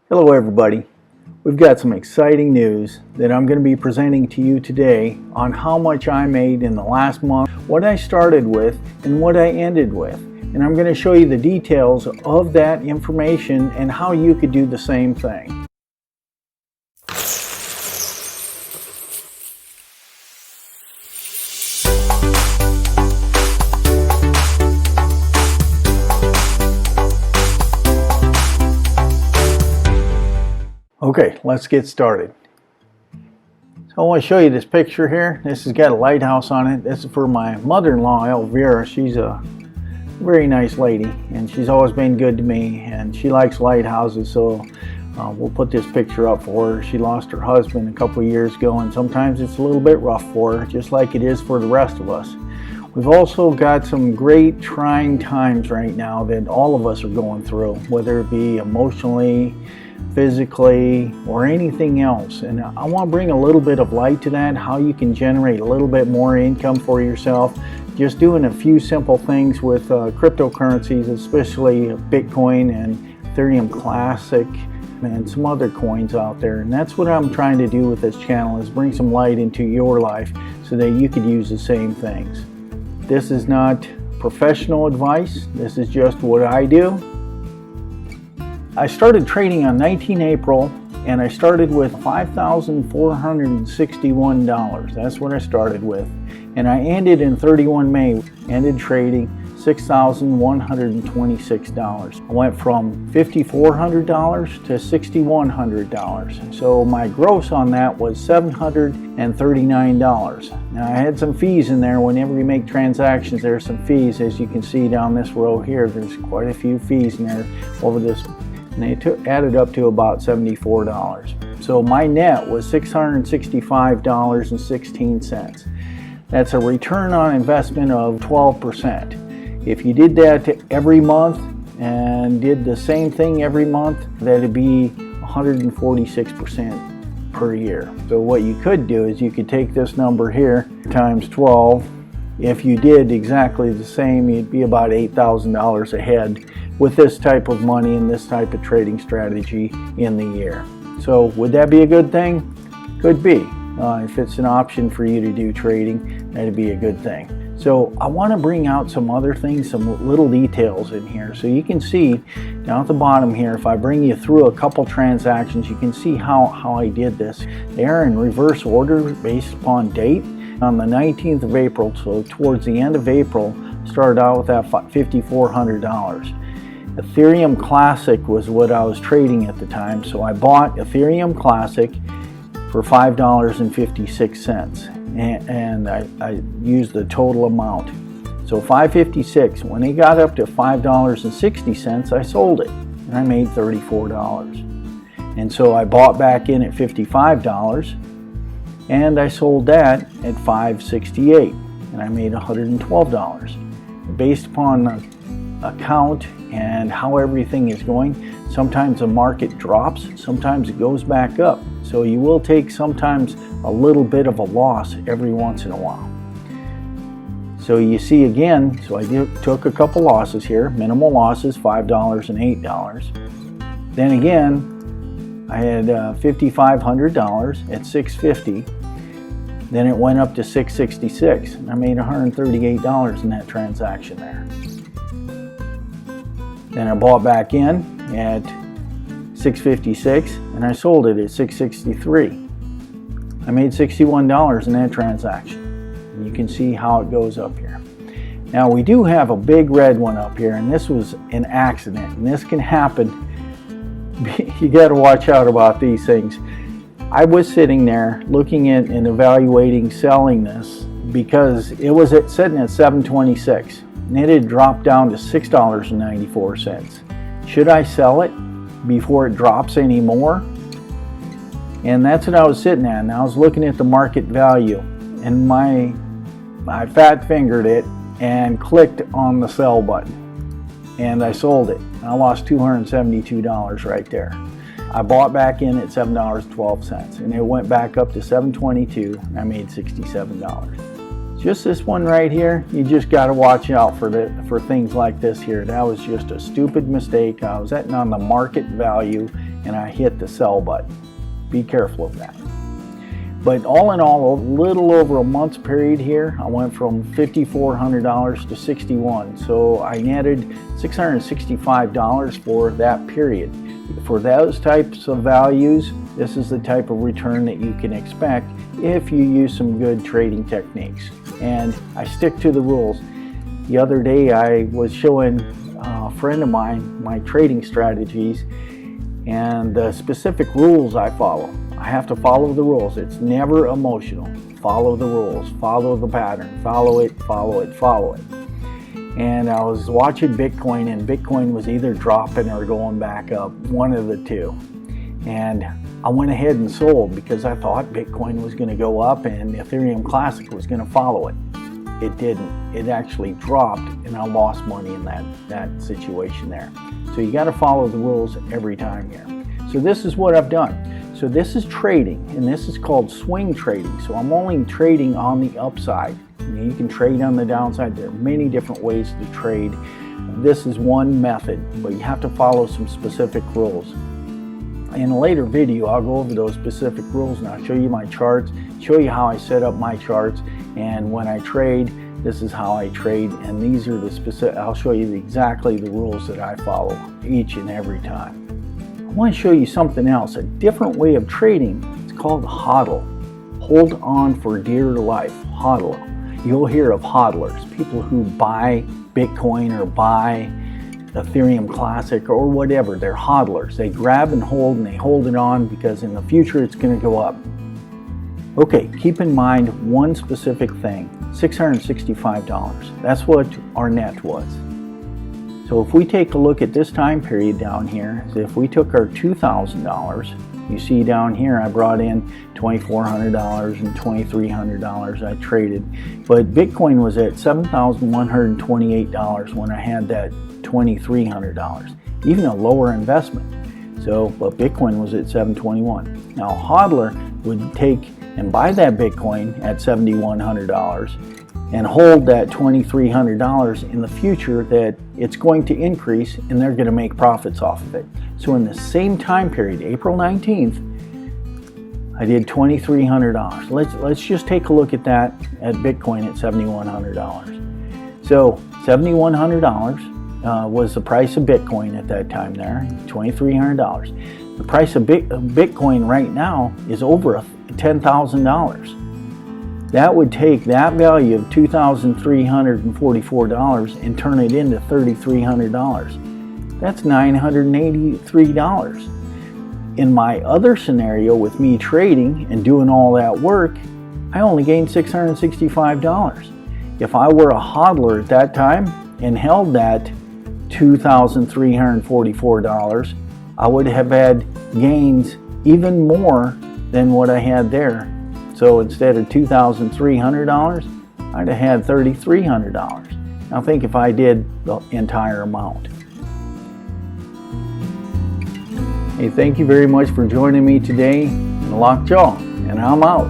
Hello everybody. We've got some exciting news that I'm going to be presenting to you today on how much I made in the last month, what I started with, and what I ended with. And I'm going to show you the details of that information and how you could do the same thing. Okay, let's get started. So I want to show you this picture here. This has got a lighthouse on it. This is for my mother-in-law, Elvira. She's a very nice lady, and she's always been good to me, and she likes lighthouses, so we'll put this picture up for her. She lost her husband a couple years ago, and sometimes it's a little bit rough for her, just like it is for the rest of us. We've also got some great trying times right now that all of us are going through, whether it be emotionally, physically, or anything else. And I want to bring a little bit of light to that, how you can generate a little bit more income for yourself, just doing a few simple things with cryptocurrencies, especially Bitcoin and Ethereum Classic and some other coins out there. And that's what I'm trying to do with this channel, is bring some light into your life so that you could use the same things. This is not professional advice. This is just what I do. I started trading on 19 April, and I started with $5,461. That's what I started with. And I ended in 31 May, ended trading $6,126. I went from $5,400 to $6,100. So my gross on that was $739. Now I had some fees in there. Whenever you make transactions, there's some fees. As you can see down this row here, there's quite a few fees in there over this. And they added up to about $74. So my net was $665.16. That's a return on investment of 12%. If you did that every month and did the same thing every month, that'd be 146% per year. So what you could do is you could take this number here times 12. If you did exactly the same, you'd be about $8,000 ahead with this type of money and this type of trading strategy in the year. So would that be a good thing? Could be. If it's an option for you to do trading, that'd be a good thing. So I want to bring out some other things, some little details in here. So you can see down at the bottom here, if I bring you through a couple transactions, you can see how I did this. They are in reverse order based upon date. On the 19th of April, so towards the end of April, started out with that $5,400. Ethereum Classic was what I was trading at the time, so I bought Ethereum Classic for $5.56, and I used the total amount. So $5.56. When it got up to $5.60, I sold it, and I made $34. And so I bought back in at $55, and I sold that at $5.68, and I made $112. Based upon account and how everything is going, sometimes the market drops, sometimes it goes back up. So you will take sometimes a little bit of a loss every once in a while. So you see again, so I took a couple losses here, minimal losses, $5 and $8. Then again, I had $5,500 at $650. Then it went up to $666, and I made $138 in that transaction there. Then I bought back in at $656, and I sold it at $663. I made $61 in that transaction. And you can see how it goes up here. Now we do have a big red one up here, and this was an accident, and this can happen. You got to watch out about these things. I was sitting there looking at and evaluating selling this because it was sitting at $7.26. And it had dropped down to $6.94. Should I sell it before it drops any more? And that's what I was sitting at. And I was looking at the market value, and I fat fingered it and clicked on the sell button, and I sold it. I lost $272 right there. I bought back in at $7.12, and it went back up to $7.22, and I made $67. Just this one right here, you just got to watch out for things like this here. That was just a stupid mistake. I was betting on the market value, and I hit the sell button. Be careful of that. But all in all, a little over a month's period here, I went from $5,400 to $61. So I netted $665 for that period. For those types of values, this is the type of return that you can expect if you use some good trading techniques. And I stick to the rules. The other day I was showing a friend of mine my trading strategies and the specific rules I follow. I have to follow the rules. It's never emotional. Follow the rules, follow the pattern, follow it, follow it, follow it. And I was watching Bitcoin, and Bitcoin was either dropping or going back up, one of the two. And I went ahead and sold because I thought Bitcoin was going to go up and Ethereum Classic was going to follow it. It didn't. It actually dropped, and I lost money in that situation there. So you got to follow the rules every time here. So this is what I've done. So this is trading, and this is called swing trading. So I'm only trading on the upside. You can trade on the downside. There are many different ways to trade. This is one method, but you have to follow some specific rules. In a later video, I'll go over those specific rules, and I'll show you my charts, show you how I set up my charts, and when I trade, this is how I trade, and these are the specific. I'll show you exactly the rules that I follow each and every time. I want to show you something else, a different way of trading. It's called HODL. Hold on for dear life. HODL. You'll hear of hodlers, people who buy Bitcoin or buy Ethereum Classic or whatever. They're hodlers. They grab and hold, and they hold it on because in the future it's going to go up. Okay, keep in mind one specific thing, $665. That's what our net was. So if we take a look at this time period down here, so if we took our $2,000, you see down here I brought in $2,400 and $2,300 I traded. But Bitcoin was at $7,128 when I had that $2,300, even a lower investment. So, but Bitcoin was at $721. Now a hodler would take and buy that Bitcoin at $7,100 and hold that $2,300 in the future that it's going to increase and they're going to make profits off of it. So in the same time period, April 19th, I did $2,300. Let's just take a look at that at Bitcoin at $7,100. So $7,100 was the price of Bitcoin at that time there, $2,300. The price of Bitcoin right now is over $10,000. That would take that value of $2,344 and turn it into $3,300. That's $983. In my other scenario with me trading and doing all that work, I only gained $665. If I were a hodler at that time and held that $2,344, I would have had gains even more than what I had there. So instead of $2,300, I'd have had $3,300. Now think if I did the entire amount. Hey, thank you very much for joining me today in Lockjaw, and I'm out.